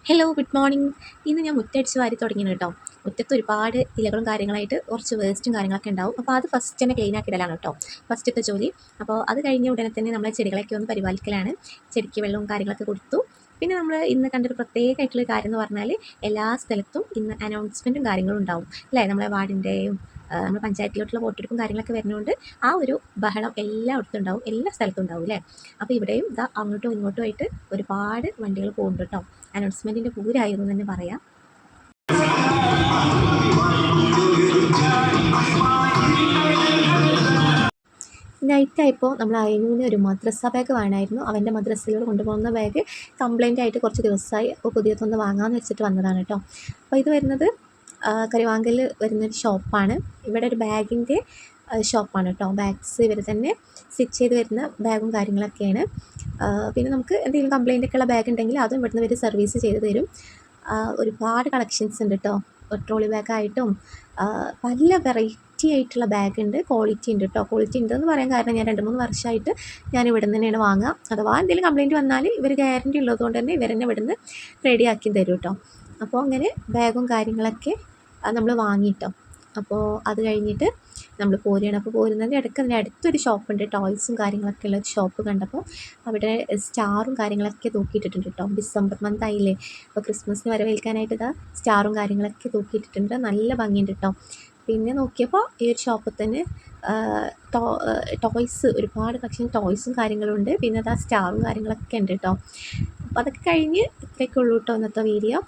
Hello good morning. ഇന്ന് ഞാൻ മുറ്റടിച്ച് വാരി തുടങ്ങിയാണ് കേട്ടോ. മുറ്റത്ത് ഒരുപാട് ഇലകളും കാര്യങ്ങളായിട്ട് കുറച്ച് വേസ്റ്റും കാര്യങ്ങളൊക്കെ ഉണ്ടാവും. അപ്പോൾ അത് ഫസ്റ്റ് തന്നെ ക്ലീൻ ആക്കി ഇടലാണ് കേട്ടോ ഫസ്റ്റത്തെ ജോലി. അപ്പോൾ അത് കഴിഞ്ഞ ഉടനെ തന്നെ നമ്മളെ ചെടികളൊക്കെ ഒന്ന് പരിപാലിക്കലാണ്. ചെടിക്ക് വെള്ളവും കാര്യങ്ങളൊക്കെ കൊടുത്തു. പിന്നെ നമ്മൾ ഇന്ന് കണ്ടൊരു പ്രത്യേകമായിട്ടുള്ള കാര്യം എന്ന് പറഞ്ഞാൽ എല്ലാ സ്ഥലത്തും ഇന്ന് അനൗൺസ്മെൻറ്റും കാര്യങ്ങളും ഉണ്ടാവും അല്ലേ. നമ്മളെ വാർഡിൻ്റെയും നമ്മുടെ പഞ്ചായത്തിലോട്ടുള്ള വോട്ടെടുപ്പും കാര്യങ്ങളൊക്കെ വരുന്നതുകൊണ്ട് ആ ഒരു ബഹളം എല്ലായിടത്തും ഉണ്ടാവും, എല്ലാ സ്ഥലത്തും ഉണ്ടാവും അല്ലേ. അപ്പോൾ ഇവിടെയും ഇതാ അങ്ങോട്ടും ഇങ്ങോട്ടും ആയിട്ട് ഒരുപാട് വണ്ടികൾ പോകുന്നുണ്ട് കേട്ടോ. അനൗൺസ്മെൻറ്റിൻ്റെ പൂരായിരുന്നു തന്നെ പറയാം. നൈറ്റായപ്പോൾ നമ്മൾ അയനൂന് ഒരു മദ്രസ ബാഗ് വേണമായിരുന്നു. അവൻ്റെ മദ്രസയിലൂടെ കൊണ്ടുപോകുന്ന ബാഗ് കംപ്ലൈൻ്റ് ആയിട്ട് കുറച്ച് ദിവസമായി. അപ്പോൾ പുതിയതൊന്ന് വാങ്ങാമെന്ന് വെച്ചിട്ട് വന്നതാണ് കേട്ടോ. അപ്പോൾ ഇത് വരുന്നത് കരുവാങ്കലിൽ വരുന്നൊരു ഷോപ്പാണ്. ഇവിടെ ഒരു ബാഗിൻ്റെ ഷോപ്പാണ് കേട്ടോ. ബാഗ്സ് ഇവർ തന്നെ സ്റ്റിച്ച് ചെയ്ത് വരുന്ന ബാഗും കാര്യങ്ങളൊക്കെയാണ്. പിന്നെ നമുക്ക് എന്തെങ്കിലും കംപ്ലൈൻ്റ് ഒക്കെ ഉള്ള ബാഗ് ഉണ്ടെങ്കിൽ അതും ഇവിടുന്ന് ഇവർ സർവീസ് ചെയ്ത് തരും. ഒരുപാട് കളക്ഷൻസ് ഉണ്ട് കേട്ടോ. ട്രോളി ബാഗായിട്ടും പല വെറൈറ്റി ആയിട്ടുള്ള ബാഗ് ഉണ്ട്. ക്വാളിറ്റി ഉണ്ട് കേട്ടോ. ക്വാളിറ്റി ഉണ്ടെന്ന് പറയാൻ കാരണം ഞാൻ 2-3 വർഷമായിട്ട് ഞാൻ ഇവിടെ നിന്ന് തന്നെയാണ് വാങ്ങുക. അഥവാ എന്തെങ്കിലും കംപ്ലയിൻറ്റ് വന്നാൽ ഇവർ ഗ്യാരണ്ടി ഉള്ളതുകൊണ്ട് തന്നെ ഇവർ തന്നെ ഇവിടെ നിന്ന് റെഡിയാക്കി തരും കേട്ടോ. അപ്പോൾ അങ്ങനെ ബാഗും കാര്യങ്ങളൊക്കെ നമ്മൾ വാങ്ങിയിട്ടോ. അപ്പോൾ അത് കഴിഞ്ഞിട്ട് നമ്മൾ പോരുകയാണ്. അപ്പോൾ പോരുന്നതിൻ്റെ ഇടയ്ക്ക് അതിൻ്റെ അടുത്തൊരു ഷോപ്പുണ്ട്, ടോയ്സും കാര്യങ്ങളൊക്കെ ഉള്ള ഒരു ഷോപ്പ് കണ്ടപ്പോൾ അവിടെ സ്റ്റാറും കാര്യങ്ങളൊക്കെ തൂക്കിയിട്ടിട്ടുണ്ട് കേട്ടോ. ഡിസംബർ മന്ത് ആയില്ലേ, അപ്പോൾ ക്രിസ്മസിന് വരവേൽക്കാനായിട്ട് ഇതാ സ്റ്റാറും കാര്യങ്ങളൊക്കെ തൂക്കിയിട്ടിട്ടുണ്ട്. നല്ല ഭംഗിയുണ്ട് കേട്ടോ. പിന്നെ നോക്കിയപ്പോൾ ഈ ഒരു ഷോപ്പിൽ തന്നെ ടോയ്സ്, ഒരുപാട് കളക്ഷൻ ടോയ്സും കാര്യങ്ങളും ഉണ്ട്. പിന്നെ അതാ സ്റ്റാറും കാര്യങ്ങളൊക്കെ ഉണ്ട് കേട്ടോ. അപ്പോൾ അതൊക്കെ കഴിഞ്ഞ് ഇത്രയൊക്കെ ഉള്ളൂ കേട്ടോ ഇന്നത്തെ വീഡിയോ.